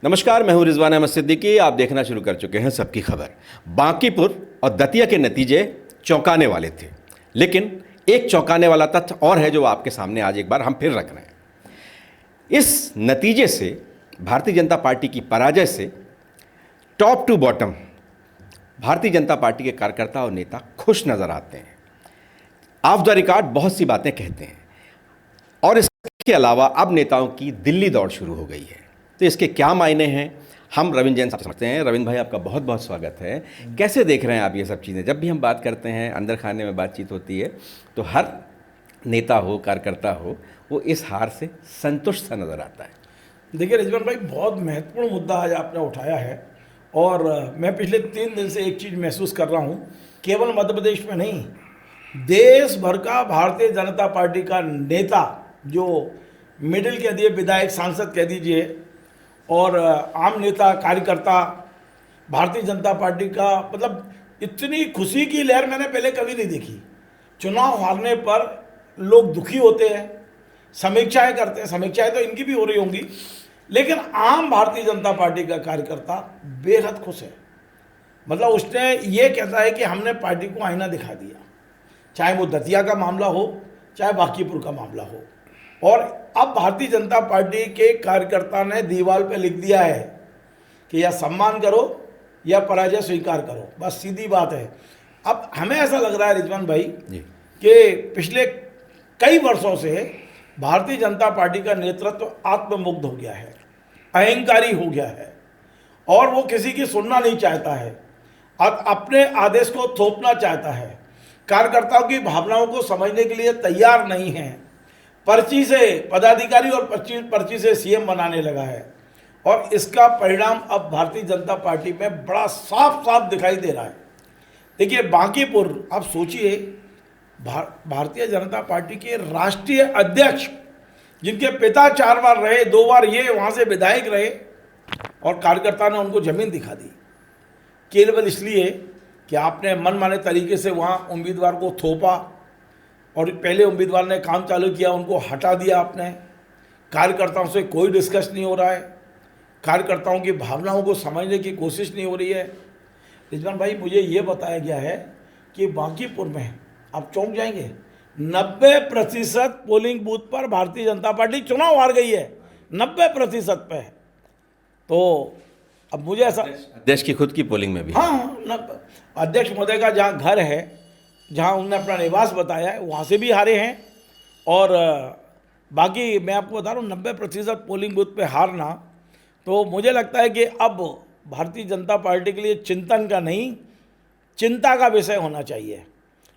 नमस्कार, मैं हूं रिजवान अहमद सिद्दीकी। आप देखना शुरू कर चुके हैं सबकी खबर। बांकीपुर और दतिया के नतीजे चौंकाने वाले थे, लेकिन एक चौंकाने वाला तथ्य और है जो आपके सामने आज एक बार हम फिर रख रहे हैं। इस नतीजे से, भारतीय जनता पार्टी की पराजय से, top to bottom Bharatiya Janata party के कार्यकर्ता और नेता खुश नजर आते हैं। ऑफ द रिकॉर्ड बहुत सी बातें कहते हैं और इसके अलावा अब नेताओं की दिल्ली दौड़ शुरू हो गई है। तो इसके क्या मायने हैं, हम रविंद्र जैन साहब समझते हैं। रविंद्र भाई, आपका बहुत बहुत स्वागत है। कैसे देख रहे हैं आप ये सब चीज़ें? जब भी हम बात करते हैं, अंदर खाने में बातचीत होती है, तो हर नेता हो, कार्यकर्ता हो, वो इस हार से संतुष्ट सा नज़र आता है। देखिए रिजवान भाई, बहुत महत्वपूर्ण मुद्दा आज आपने उठाया है और मैं पिछले 3 दिन से एक चीज़ महसूस कर रहा हूँ, केवल मध्य प्रदेश में नहीं, देश भर का भारतीय जनता पार्टी का नेता, जो मिडिल कह दिए, विधायक, सांसद कह दीजिए, और आम नेता, कार्यकर्ता, भारतीय जनता पार्टी का, मतलब इतनी खुशी की लहर मैंने पहले कभी नहीं देखी। चुनाव हारने पर लोग दुखी होते हैं, समीक्षाएं करते हैं, समीक्षाएं तो इनकी भी हो रही होंगी, लेकिन आम भारतीय जनता पार्टी का कार्यकर्ता बेहद खुश है। मतलब उसने ये कहता है कि हमने पार्टी को आईना दिखा दिया, चाहे वो दतिया का मामला हो, चाहे बांकीपुर का मामला हो। और अब भारतीय जनता पार्टी के कार्यकर्ता ने दीवार पे लिख दिया है कि या सम्मान करो या पराजय स्वीकार करो, बस सीधी बात है। अब हमें ऐसा लग रहा है रिजवान भाई कि पिछले कई वर्षों से भारतीय जनता पार्टी का नेतृत्व आत्ममुग्ध हो गया है, अहंकारी हो गया है और वो किसी की सुनना नहीं चाहता है, अपने आदेश को थोपना चाहता है, कार्यकर्ताओं की भावनाओं को समझने के लिए तैयार नहीं है, पर्ची से पदाधिकारी और पर्ची से सीएम बनाने लगा है। और इसका परिणाम अब भारतीय जनता पार्टी में बड़ा साफ साफ दिखाई दे रहा है। देखिए बांकीपुर, आप सोचिए, भारतीय जनता पार्टी के राष्ट्रीय अध्यक्ष, जिनके पिता 4 बार रहे, 2 बार ये वहाँ से विधायक रहे, और कार्यकर्ता ने उनको जमीन दिखा दी केवल इसलिए कि आपने मनमाने तरीके से वहाँ उम्मीदवार को थोपा और पहले उम्मीदवार ने काम चालू किया, उनको हटा दिया आपने। कार्यकर्ताओं से कोई डिस्कस नहीं हो रहा है, कार्यकर्ताओं की भावनाओं को समझने की कोशिश नहीं हो रही है। रिजवान भाई, मुझे ये बताया गया है कि बांकीपुर में, आप चौंक जाएंगे, 90% पोलिंग बूथ पर भारतीय जनता पार्टी चुनाव हार गई है, 90% पे। तो अब मुझे ऐसा, अध्यक्ष की खुद की पोलिंग में भी, हाँ, अध्यक्ष महोदय का जहाँ घर है, जहाँ उन्होंने अपना निवास बताया है, वहाँ से भी हारे हैं। और बाकी मैं आपको बता रहा हूँ, 90% पोलिंग बूथ पे हारना, तो मुझे लगता है कि अब भारतीय जनता पार्टी के लिए चिंतन का नहीं, चिंता का विषय होना चाहिए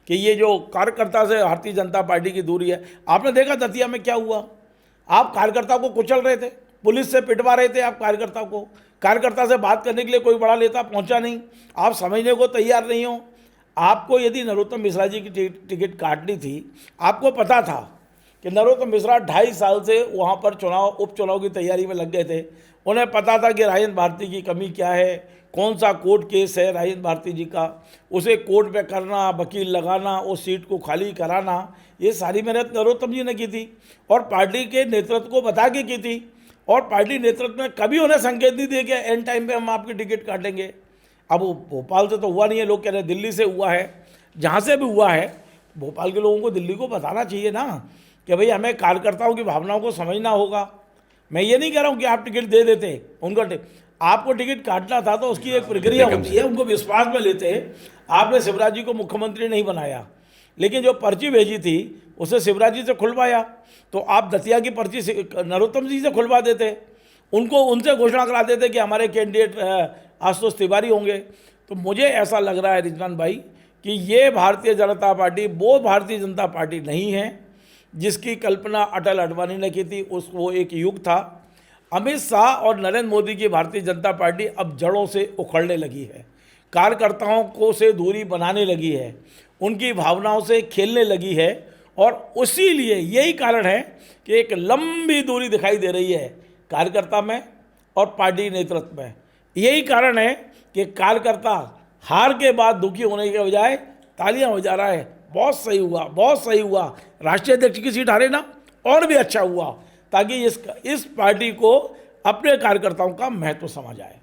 कि ये जो कार्यकर्ता से भारतीय जनता पार्टी की दूरी है। आपने देखा दतिया में क्या हुआ, आप कार्यकर्ता को कुचल रहे थे, पुलिस से पिटवा रहे थे आप कार्यकर्ता को, कार्यकर्ता से बात करने के लिए कोई बड़ा नेता पहुंचा नहीं, आप समझने को तैयार नहीं हो। आपको यदि नरोत्तम मिश्रा जी की टिकट काटनी थी, आपको पता था कि नरोत्तम मिश्रा 2.5 साल से वहाँ पर उपचुनाव की तैयारी में लग गए थे, उन्हें पता था कि राजेंद्र भारती की कमी क्या है, कौन सा कोर्ट केस है राजेंद्र भारती जी का, उसे कोर्ट पे करना, वकील लगाना, उस सीट को खाली कराना, ये सारी मेहनत नरोत्तम जी ने की थी और पार्टी के नेतृत्व को बता के की थी। और पार्टी नेतृत्व ने कभी उन्हें संकेत नहीं दिया कि एंड टाइम पे हम आपकी टिकट काटेंगे। अब वो भोपाल से तो हुआ नहीं है, लोग कह रहे हैं दिल्ली से हुआ है, जहाँ से भी हुआ है, भोपाल के लोगों को दिल्ली को बताना चाहिए ना कि भाई हमें कार्यकर्ताओं की भावनाओं को समझना होगा। मैं ये नहीं कह रहा हूँ कि आप टिकट दे देते उनको, आपको टिकट काटना था तो उसकी एक प्रक्रिया होती है, उनको विश्वास में लेते। आपने शिवराज जी को मुख्यमंत्री नहीं बनाया, लेकिन जो पर्ची भेजी थी उसे शिवराज जी से खुलवाया, तो आप दतिया की पर्ची नरोत्तम जी से खुलवा देते, उनको उनसे घोषणा करा देते कि हमारे कैंडिडेट आशुतोष तिवारी होंगे। तो मुझे ऐसा लग रहा है रिजवान भाई कि ये भारतीय जनता पार्टी वो भारतीय जनता पार्टी नहीं है जिसकी कल्पना अटल अडवाणी ने की थी। वो एक युग था। अमित शाह और नरेंद्र मोदी की भारतीय जनता पार्टी अब जड़ों से उखड़ने लगी है, कार्यकर्ताओं को से दूरी बनाने लगी है, उनकी भावनाओं से खेलने लगी है, और उसी लिए यही कारण है कि एक लंबी दूरी दिखाई दे रही है कार्यकर्ता में और पार्टी नेतृत्व में। यही कारण है कि कार्यकर्ता हार के बाद दुखी होने के बजाय तालियां बजा रहा है, बहुत सही हुआ, बहुत सही हुआ, राष्ट्रीय अध्यक्ष की सीट हारे ना, और भी अच्छा हुआ, ताकि इस पार्टी को अपने कार्यकर्ताओं का महत्व समझ आए।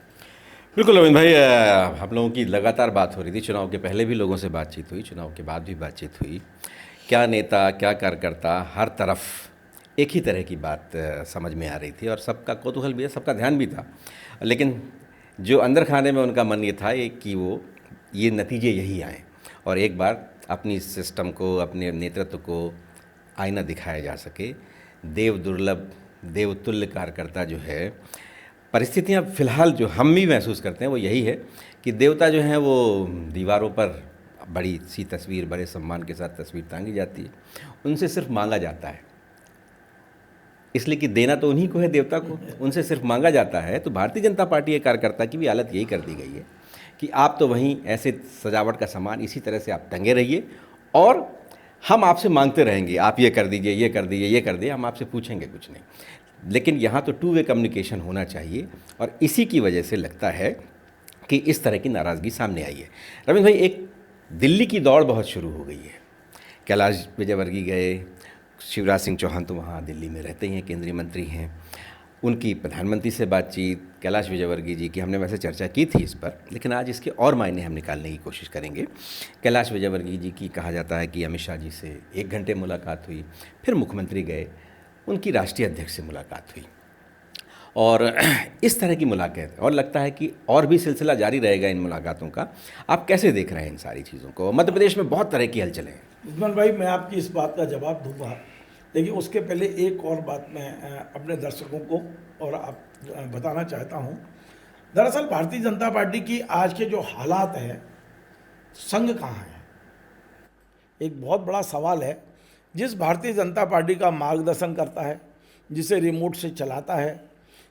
बिल्कुल अरविंद भाई, हम लोगों की लगातार बात हो रही थी, चुनाव के पहले भी लोगों से बातचीत हुई, चुनाव के बाद भी बातचीत हुई। क्या नेता, क्या कार्यकर्ता, हर तरफ एक ही तरह की बात समझ में आ रही थी और सबका कौतूहल भी है, सबका ध्यान भी था। लेकिन जो अंदर खाने में उनका मन ये था कि वो ये नतीजे यही आए और एक बार अपनी सिस्टम को, अपने नेतृत्व को आईना दिखाया जा सके। देव दुर्लभ, देवतुल्य कार्यकर्ता जो है, परिस्थितियाँ फ़िलहाल जो हम भी महसूस करते हैं वो यही है कि देवता जो हैं वो दीवारों पर बड़ी सी तस्वीर, बड़े सम्मान के साथ तस्वीर टांगी जाती है, उनसे सिर्फ मांगा जाता है, इसलिए कि देना तो उन्हीं को है, देवता को, उनसे सिर्फ मांगा जाता है। तो भारतीय जनता पार्टी के कार्यकर्ता की भी हालत यही कर दी गई है कि आप तो वहीं ऐसे सजावट का सामान इसी तरह से आप टंगे रहिए और हम आपसे मांगते रहेंगे, आप ये कर दीजिए, ये कर दीजिए, ये कर दीजिए, हम आपसे पूछेंगे कुछ नहीं। लेकिन यहाँ तो टू वे कम्युनिकेशन होना चाहिए और इसी की वजह से लगता है कि इस तरह की नाराज़गी सामने आई है। रविंद्र भाई, एक दिल्ली की दौड़ बहुत शुरू हो गई है। कैलाश विजयवर्गीय गए, शिवराज सिंह चौहान तो वहाँ दिल्ली में रहते ही हैं, केंद्रीय मंत्री हैं, उनकी प्रधानमंत्री से बातचीत, कैलाश विजयवर्गीय जी की हमने वैसे चर्चा की थी इस पर, लेकिन आज इसके और मायने हम निकालने की कोशिश करेंगे। कैलाश विजयवर्गीय जी की कहा जाता है कि अमित शाह जी से 1 घंटे मुलाकात हुई, फिर मुख्यमंत्री गए, उनकी राष्ट्रीय अध्यक्ष से मुलाकात हुई और इस तरह की मुलाकात, और लगता है कि और भी सिलसिला जारी रहेगा इन मुलाकातों का। आप कैसे देख रहे हैं इन सारी चीज़ों को? मध्य प्रदेश में बहुत तरह की हलचलें हैं। उस्मान भाई, मैं आपकी इस बात का जवाब दूंगा, लेकिन उसके पहले एक और बात मैं अपने दर्शकों को और आप बताना चाहता हूं। दरअसल भारतीय जनता पार्टी की आज के जो हालात हैं, संघ कहाँ है, एक बहुत बड़ा सवाल है। जिस भारतीय जनता पार्टी का मार्गदर्शन करता है, जिसे रिमोट से चलाता है,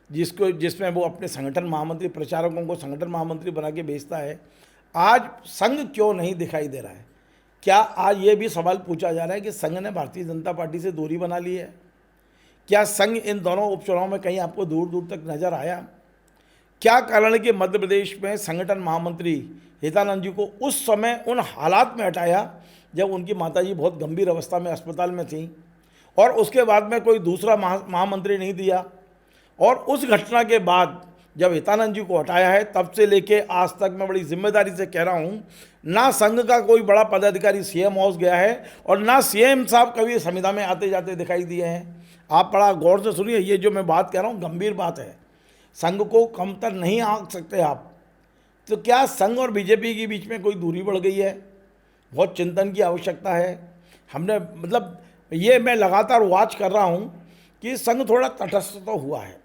जिसमें वो अपने संगठन महामंत्री, प्रचारकों को संगठन महामंत्री बना के भेजता है, आज संघ क्यों नहीं दिखाई दे रहा है? क्या आज ये भी सवाल पूछा जा रहा है कि संघ ने भारतीय जनता पार्टी से दूरी बना ली है? क्या संघ इन दोनों उपचुनाव में कहीं आपको दूर दूर तक नजर आया? क्या कारण है कि मध्य प्रदेश में संगठन महामंत्री हितानंद जी को उस समय उन हालात में हटाया जब उनकी माताजी बहुत गंभीर अवस्था में अस्पताल में थी, और उसके बाद में कोई दूसरा महामंत्री नहीं दिया? और उस घटना के बाद जब हितानंद जी को हटाया है, तब से लेके आज तक मैं बड़ी जिम्मेदारी से कह रहा हूँ, ना संघ का कोई बड़ा पदाधिकारी सीएम हाउस गया है और ना सीएम साहब कभी संविदा में आते जाते दिखाई दिए हैं। आप बड़ा गौर से सुनिए, ये जो मैं बात कह रहा हूँ गंभीर बात है, संघ को कमतर नहीं आंक सकते आप। तो क्या संघ और बीजेपी के बीच में कोई दूरी बढ़ गई है? बहुत चिंतन की आवश्यकता है। हमने मतलब ये मैं लगातार वॉच कर रहा हूँ कि संघ थोड़ा तटस्थ तो हुआ है।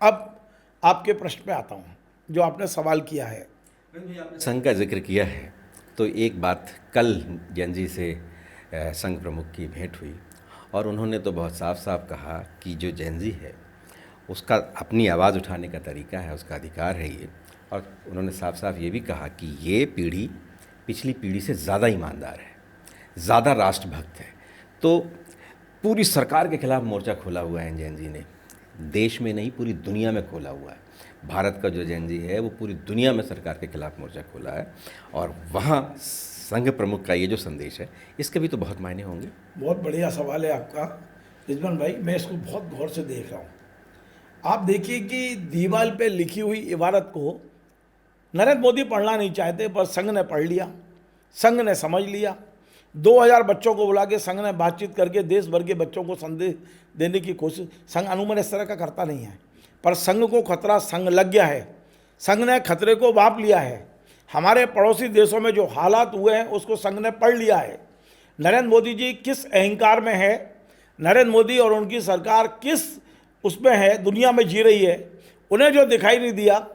अब आपके प्रश्न पे आता हूँ जो आपने सवाल किया है। संघ का जिक्र किया है तो एक बात, कल जैन जी से संघ प्रमुख की भेंट हुई और उन्होंने तो बहुत साफ साफ कहा कि जो जैन जी है उसका अपनी आवाज़ उठाने का तरीका है, उसका अधिकार है ये, और उन्होंने साफ साफ ये भी कहा कि ये पीढ़ी पिछली पीढ़ी से ज़्यादा ईमानदार है, ज़्यादा राष्ट्रभक्त है। तो पूरी सरकार के खिलाफ मोर्चा खोला हुआ है जैन जी ने, देश में नहीं पूरी दुनिया में खोला हुआ है। भारत का जो जैन जी है वो पूरी दुनिया में सरकार के खिलाफ मोर्चा खोला है और वहाँ संघ प्रमुख का ये जो संदेश है इसके भी तो बहुत मायने होंगे। बहुत बढ़िया सवाल है आपका रिजवान भाई, मैं इसको बहुत गौर से देख रहा हूँ। आप देखिए कि दीवार पे लिखी हुई इबारत को नरेंद्र मोदी पढ़ना नहीं चाहते, पर संघ ने पढ़ लिया, संघ ने समझ लिया। 2000 बच्चों को बुला के संघ ने बातचीत करके देश भर के बच्चों को संदेश देने की कोशिश, संघ अनुमान इस तरह का करता नहीं है, पर संघ को खतरा संघ लग गया है, संघ ने खतरे को बाप लिया है। हमारे पड़ोसी देशों में जो हालात हुए हैं उसको संघ ने पढ़ लिया है। नरेंद्र मोदी जी किस अहंकार में है, नरेंद्र मोदी और उनकी सरकार किस उसमें है, दुनिया में जी रही है, उन्हें जो दिखाई नहीं दिया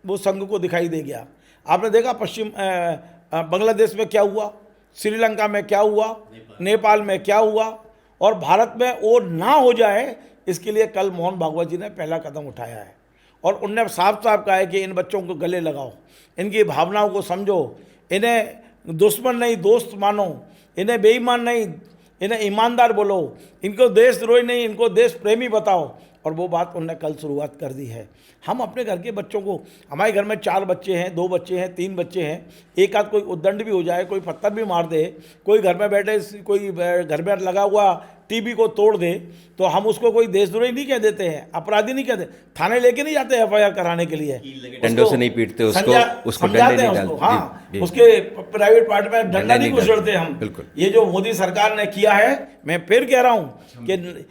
वो संघ को दिखाई दे गया। आपने देखा पश्चिम बांग्लादेश में क्या हुआ, श्रीलंका में क्या हुआ, नेपाल में क्या हुआ, और भारत में वो ना हो जाए इसके लिए कल मोहन भागवत जी ने पहला कदम उठाया है और उनने साफ साफ कहा है कि इन बच्चों को गले लगाओ, इनकी भावनाओं को समझो, इन्हें दुश्मन नहीं दोस्त मानो, इन्हें बेईमान नहीं इन्हें ईमानदार बोलो, इनको देशद्रोही नहीं इनको देश प्रेमी बताओ। और वो बात उन्होंने कल शुरुआत कर दी है। हम अपने घर के बच्चों को, हमारे घर में 4 बच्चे हैं, 2 बच्चे हैं, 3 बच्चे हैं, एक आध कोई उद्दंड भी हो जाए, कोई पत्थर भी मार दे, कोई घर में बैठे, कोई घर में लगा हुआ टीबी को तोड़ दे तो हम उसको कोई देशद्रोही नहीं कह देते हैं, अपराधी नहीं कहते, थाने लेके नहीं जाते एफआईआर कराने के लिए, डंडों से नहीं पीटते उसको समझाते डंडे हैं नहीं उसको, डालते। हाँ जी, जी। उसके प्राइवेट पार्ट में डंडा नहीं नहीं घुसेड़ते डालते, हम। बिल्कुल। ये जो मोदी सरकार ने किया है, मैं फिर कह रहा हूँ कि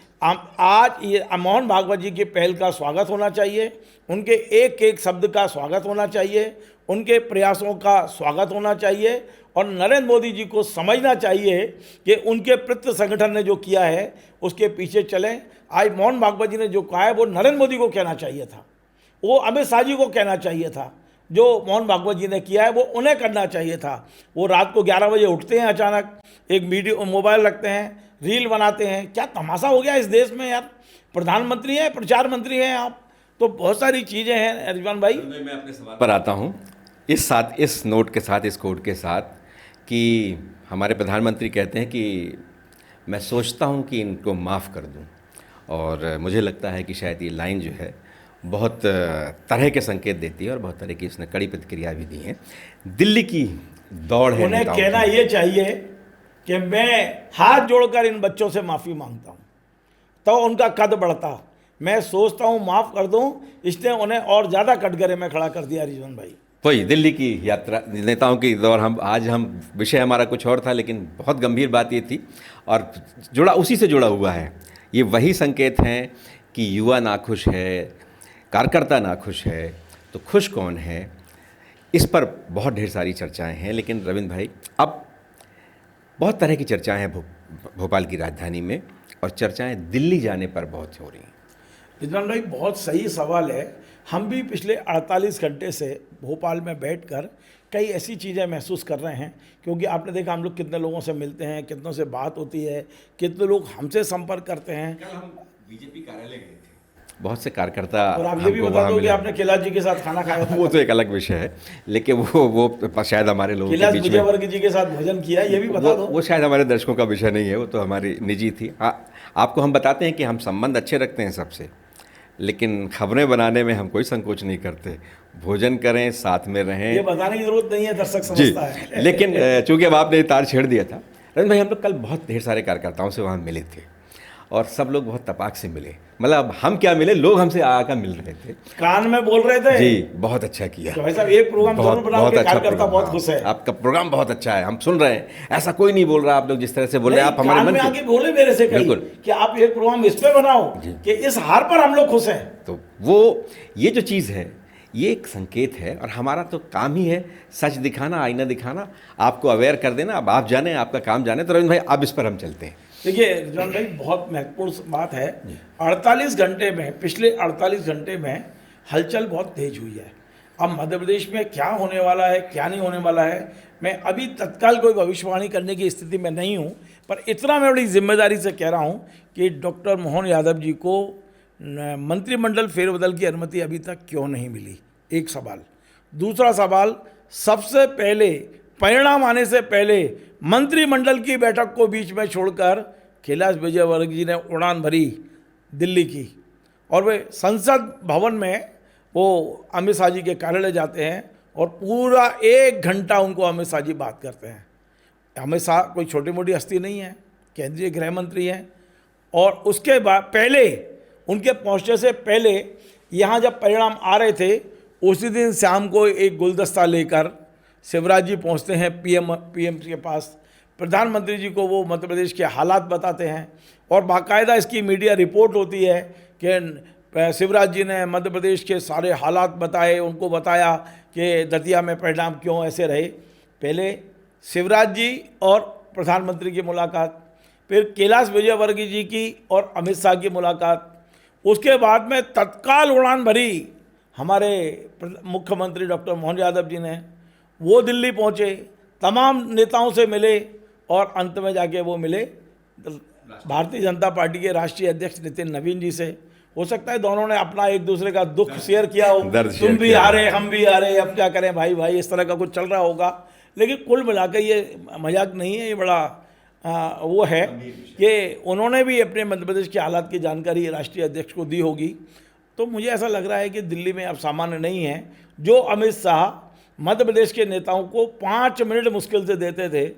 आज ये मोहन भागवत जी की पहल का स्वागत होना चाहिए, उनके एक एक शब्द का स्वागत होना चाहिए, उनके प्रयासों का स्वागत होना चाहिए, और नरेंद्र मोदी जी को समझना चाहिए कि उनके प्रत्येक संगठन ने जो किया है उसके पीछे चलें। आज मोहन भागवत जी ने जो कहा है वो नरेंद्र मोदी को कहना चाहिए था, वो अमित शाह जी को कहना चाहिए था, जो मोहन भागवत जी ने किया है वो उन्हें करना चाहिए था। वो रात को 11 बजे उठते हैं, अचानक एक वीडियो मोबाइल रखते हैं, रील बनाते हैं, क्या तमाशा हो गया इस देश में यार। प्रधानमंत्री हैं, प्रचार मंत्री हैं आप, तो बहुत सारी चीज़ें हैं। रिजवान भाई मैं अपने सवाल पर आता हूँ इस नोट के साथ, इस कोड के साथ, कि हमारे प्रधानमंत्री कहते हैं कि मैं सोचता हूँ कि इनको माफ़ कर दूँ, और मुझे लगता है कि शायद ये लाइन जो है बहुत तरह के संकेत देती है और बहुत तरह की उसने कड़ी प्रतिक्रिया भी दी है। दिल्ली की दौड़ है उन्हें नेताओं कहना की। ये चाहिए कि मैं हाथ जोड़कर इन बच्चों से माफ़ी मांगता हूँ, तो उनका कद बढ़ता। मैं सोचता हूँ माफ़ कर दूँ, इसने उन्हें और ज़्यादा कटघरे में खड़ा कर दिया। रिजवान भाई वही दिल्ली की यात्रा, नेताओं की दौड़, हम विषय हमारा कुछ और था, लेकिन बहुत गंभीर बात ये थी और उसी से जुड़ा हुआ है। ये वही संकेत हैं कि युवा नाखुश है, कार्यकर्ता नाखुश है, तो खुश कौन है, इस पर बहुत ढेर सारी चर्चाएं हैं। लेकिन रविंद्र भाई, अब बहुत तरह की चर्चाएं हैं भोपाल की राजधानी में, और चर्चाएं दिल्ली जाने पर बहुत हो रही हैं। रिजवान भाई बहुत सही सवाल है। हम भी पिछले 48 घंटे से भोपाल में बैठकर कई ऐसी चीज़ें महसूस कर रहे हैं, क्योंकि आपने देखा हम लोग कितने लोगों से मिलते हैं, कितनों से बात होती है, कितने लोग हमसे संपर्क करते हैं। कल हम बीजेपी कार्यालय गए थे, बहुत से कार्यकर्ता और आप ये भी बता दो कि आपने कैलाश जी के साथ खाना खाया था। वो तो एक अलग विषय है, लेकिन वो शायद हमारे लोगों के कैलाश बीच में, विजयवर्गीय जी के साथ भोजन किया, ये भी बता दो। वो शायद हमारे दर्शकों का विषय नहीं है, वो तो हमारी निजी थी। आपको हम बताते हैं कि हम संबंध अच्छे रखते हैं सबसे, लेकिन खबरें बनाने में हम कोई संकोच नहीं करते। भोजन करें, साथ में रहें, ये बताने की जरूरत नहीं है, दर्शक समझता है। लेकिन चूंकि अब आपने तार छेड़ दिया था रविंद्र भाई, हम लोग कल बहुत ढेर सारे कार्यकर्ताओं से वहाँ मिले थे, और सब लोग बहुत तपाक से मिले। मतलब हम क्या मिले, लोग हमसे आकर मिल रहे थे, कान में बोल रहे थे। जी बहुत अच्छा किया तो भाई साहब एक प्रोग्राम जरूर बनाओ कि कार्यकर्ता प्रोग्राम, बहुत खुश है। आपका प्रोग्राम बहुत अच्छा है, हम सुन रहे हैं। ऐसा कोई नहीं बोल रहा, आप लोग जिस तरह से बोल रहे हैं, आप हमारे कान मन में के। आके बोले मेरे से कहीं बिल्कुल। कि आप एक प्रोग्राम इस पे बनाओ कि इस हार पर हम लोग खुश हैं। तो वो ये जो चीज़ है, ये एक संकेत है, और हमारा तो काम ही है सच दिखाना, आईना दिखाना, आपको अवेयर कर देना। अब आप जाने, आपका काम जाने। तो रविंद्र भाई अब इस पर हम चलते हैं। देखिए रिजवान भाई बहुत महत्वपूर्ण बात है। 48 घंटे में, पिछले 48 घंटे में हलचल बहुत तेज हुई है। अब मध्य प्रदेश में क्या होने वाला है, क्या नहीं होने वाला है, मैं अभी तत्काल कोई भविष्यवाणी करने की स्थिति में नहीं हूँ, पर इतना मैं बड़ी जिम्मेदारी से कह रहा हूँ कि डॉक्टर मोहन यादव जी को मंत्रिमंडल फेरबदल की अनुमति अभी तक क्यों नहीं मिली, एक सवाल। दूसरा सवाल, सबसे पहले परिणाम आने से पहले मंत्रिमंडल की बैठक को बीच में छोड़कर कैलाश विजयवर्गीय जी ने उड़ान भरी दिल्ली की, और वे संसद भवन में वो अमित शाह जी के कार्यालय जाते हैं और पूरा 1 घंटा उनको अमित शाह जी बात करते हैं। अमित शाह कोई छोटी मोटी हस्ती नहीं है, केंद्रीय गृह मंत्री हैं। और उसके बाद पहले, उनके पहुंचने से पहले यहाँ जब परिणाम आ रहे थे, उसी दिन शाम को एक गुलदस्ता लेकर शिवराज जी पहुँचते हैं पीएम के पास। प्रधानमंत्री जी को वो मध्य प्रदेश के हालात बताते हैं, और बाकायदा इसकी मीडिया रिपोर्ट होती है कि शिवराज जी ने मध्य प्रदेश के सारे हालात बताए, उनको बताया कि दतिया में परिणाम क्यों ऐसे रहे। पहले शिवराज जी और प्रधानमंत्री की मुलाकात, फिर कैलाश विजयवर्गीय जी की और अमित शाह की मुलाकात, उसके बाद में तत्काल उड़ान भरी हमारे मुख्यमंत्री डॉक्टर मोहन यादव जी ने। वो दिल्ली पहुँचे, तमाम नेताओं से मिले, और अंत में जाके वो मिले भारतीय जनता पार्टी के राष्ट्रीय अध्यक्ष नितिन नवीन जी से। हो सकता है दोनों ने अपना एक दूसरे का दुख शेयर किया हो, तुम भी आ रहे, हम भी आ रहे, अब क्या करें भाई भाई, इस तरह का कुछ चल रहा होगा। लेकिन कुल मिलाकर ये मजाक नहीं है, ये बड़ा वो है कि उन्होंने भी अपने मध्य प्रदेश के हालात की जानकारी राष्ट्रीय अध्यक्ष को दी होगी। तो मुझे ऐसा लग रहा है कि दिल्ली में अब सामान्य नहीं है। जो अमित शाह मध्य प्रदेश के नेताओं को 5 मिनट मुश्किल से देते थे,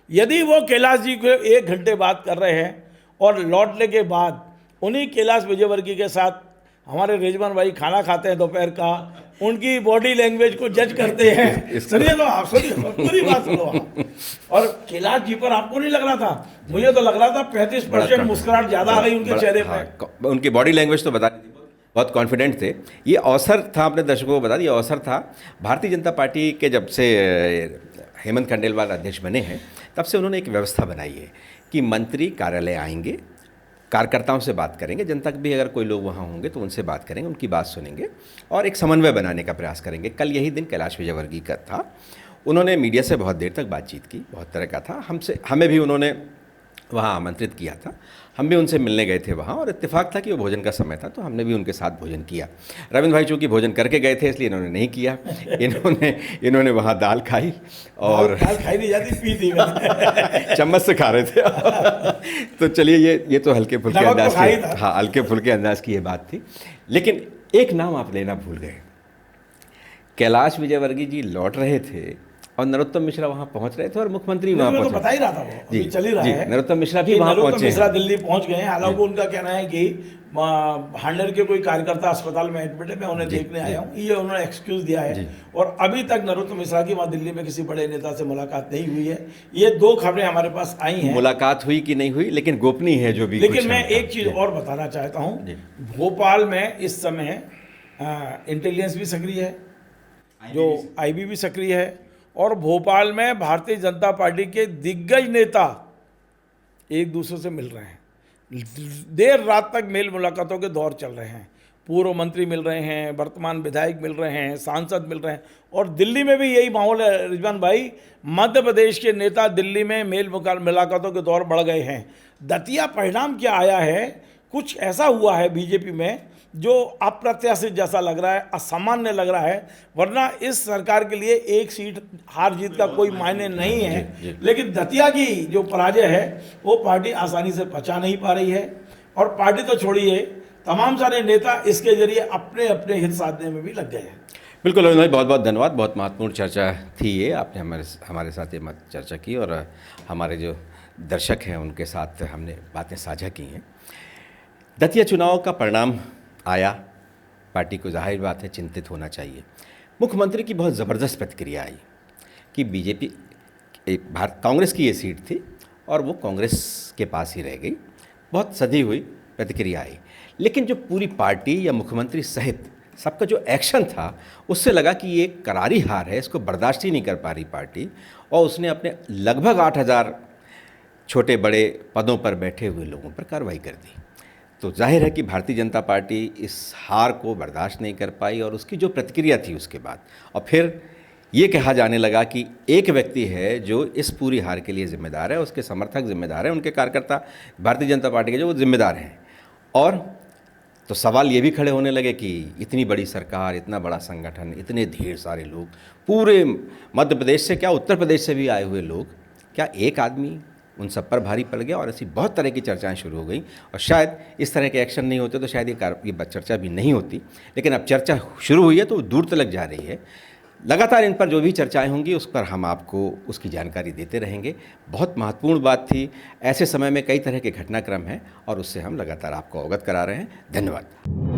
यदि वो कैलाश जी को 1 घंटे बात कर रहे हैं और लौटने के बाद उन्हीं कैलाश विजयवर्गीय के साथ हमारे रिजवान भाई खाना खाते हैं दोपहर का, उनकी बॉडी लैंग्वेज को जज करते हैं। सुनिए तो आप, सुनिए पूरी बात सुनो आप। और कैलाश जी पर आपको नहीं लग रहा था, मुझे तो लग रहा था 35% मुस्कुराहट ज़्यादा आ गई उनके चेहरे पर। उनकी बॉडी लैंग्वेज तो बता दी थी, बहुत कॉन्फिडेंट थे। ये अवसर था, अपने दर्शकों को बता दिया, अवसर था भारतीय जनता पार्टी के जब से हेमंत खंडेलवाल अध्यक्ष बने हैं तब से उन्होंने एक व्यवस्था बनाई है कि मंत्री कार्यालय आएंगे, कार्यकर्ताओं से बात करेंगे, जनता भी अगर कोई लोग वहाँ होंगे तो उनसे बात करेंगे, उनकी बात सुनेंगे और एक समन्वय बनाने का प्रयास करेंगे। कल यही दिन कैलाश विजयवर्गीय का था। उन्होंने मीडिया से बहुत देर तक बातचीत की, बहुत तरह का था। हमें भी उन्होंने वहाँ आमंत्रित किया था, हम भी उनसे मिलने गए थे वहाँ और इत्तेफाक था कि वो भोजन का समय था तो हमने भी उनके साथ भोजन किया। रविंद्र भाई चूँकि भोजन करके गए थे इसलिए इन्होंने नहीं किया। इन्होंने वहाँ दाल खाई और दाल खाई नहीं जाती, पी थी मैंने। चम्मच से खा रहे थे। तो चलिए ये तो हल्के फुल्के अंदाज की, हाँ हल्के फुल्के अंदाज की ये बात थी। लेकिन एक नाम आप लेना भूल गए। कैलाश विजयवर्गीय जी लौट रहे थे और नरोत्तम मिश्रा वहाँ पहुँच रहे थे और मुख्यमंत्री वहाँ पहुँचे। तो बता ही रहा था वो, अभी चल ही रहा है। नरोत्तम मिश्रा भी वहाँ पहुँचे। मिश्रा दिल्ली पहुँच गए हैं। हालांकि उनका कहना है कि हांडर के कोई कार्यकर्ता अस्पताल में एडमिट है, मैं उन्हें देखने आया हूँ, ये उन्होंने एक्सक्यूज दिया है। और अभी तक नरोत्तम मिश्रा की वहाँ दिल्ली में किसी बड़े नेता से मुलाकात नहीं हुई है। ये 2 खबरें हमारे पास आई हैं। मुलाकात हुई कि नहीं हुई लेकिन गोपनीय है जो भी। लेकिन मैं एक चीज़ और बताना चाहता हूँ, भोपाल में इस समय इंटेलिजेंस भी सक्रिय है, जो IB भी सक्रिय है और भोपाल में भारतीय जनता पार्टी के दिग्गज नेता एक दूसरे से मिल रहे हैं। देर रात तक मेल मुलाकातों के दौर चल रहे हैं। पूर्व मंत्री मिल रहे हैं, वर्तमान विधायक मिल रहे हैं, सांसद मिल रहे हैं और दिल्ली में भी यही माहौल है। रिजवान भाई, मध्य प्रदेश के नेता दिल्ली में मेल मुलाकातों के दौर बढ़ गए हैं। दतिया परिणाम क्या आया है, कुछ ऐसा हुआ है बीजेपी में जो अप्रत्याशित जैसा लग रहा है, असामान्य लग रहा है। वरना इस सरकार के लिए एक सीट हार जीत का कोई मायने नहीं है। लेकिन दतिया की जो पराजय है वो पार्टी आसानी से पचा नहीं पा रही है और पार्टी तो छोड़िए, तमाम सारे नेता इसके जरिए अपने अपने हित साधने में भी लग गए हैं। बिल्कुल अरुण भाई, बहुत बहुत धन्यवाद। बहुत महत्वपूर्ण चर्चा थी ये, आपने हमारे साथ ये चर्चा की और हमारे जो दर्शक हैं उनके साथ हमने बातें साझा की हैं। दतिया चुनाव का परिणाम आया, पार्टी को जाहिर बात है चिंतित होना चाहिए। मुख्यमंत्री की बहुत ज़बरदस्त प्रतिक्रिया आई कि बीजेपी कांग्रेस की ये सीट थी और वो कांग्रेस के पास ही रह गई। बहुत सधी हुई प्रतिक्रिया आई, लेकिन जो पूरी पार्टी या मुख्यमंत्री सहित सबका जो एक्शन था उससे लगा कि ये करारी हार है, इसको बर्दाश्त ही नहीं कर पा रही पार्टी और उसने अपने लगभग 8,000 छोटे बड़े पदों पर बैठे हुए लोगों पर कार्रवाई कर दी। तो जाहिर है कि भारतीय जनता पार्टी इस हार को बर्दाश्त नहीं कर पाई और उसकी जो प्रतिक्रिया थी उसके बाद, और फिर ये कहा जाने लगा कि एक व्यक्ति है जो इस पूरी हार के लिए जिम्मेदार है, उसके समर्थक जिम्मेदार हैं, उनके कार्यकर्ता भारतीय जनता पार्टी के जो वो जिम्मेदार हैं। और तो सवाल ये भी खड़े होने लगे कि इतनी बड़ी सरकार, इतना बड़ा संगठन, इतने ढेर सारे लोग, पूरे मध्य प्रदेश से क्या उत्तर प्रदेश से भी आए हुए लोग, क्या एक आदमी उन सब पर भारी पड़ गया? और ऐसी बहुत तरह की चर्चाएं शुरू हो गई और शायद इस तरह के एक्शन नहीं होते तो शायद ये चर्चा भी नहीं होती। लेकिन अब चर्चा शुरू हुई है तो दूर तक जा रही है। लगातार इन पर जो भी चर्चाएं होंगी उस पर हम आपको उसकी जानकारी देते रहेंगे। बहुत महत्वपूर्ण बात थी, ऐसे समय में कई तरह के घटनाक्रम हैं और उससे हम लगातार आपको अवगत करा रहे हैं। धन्यवाद।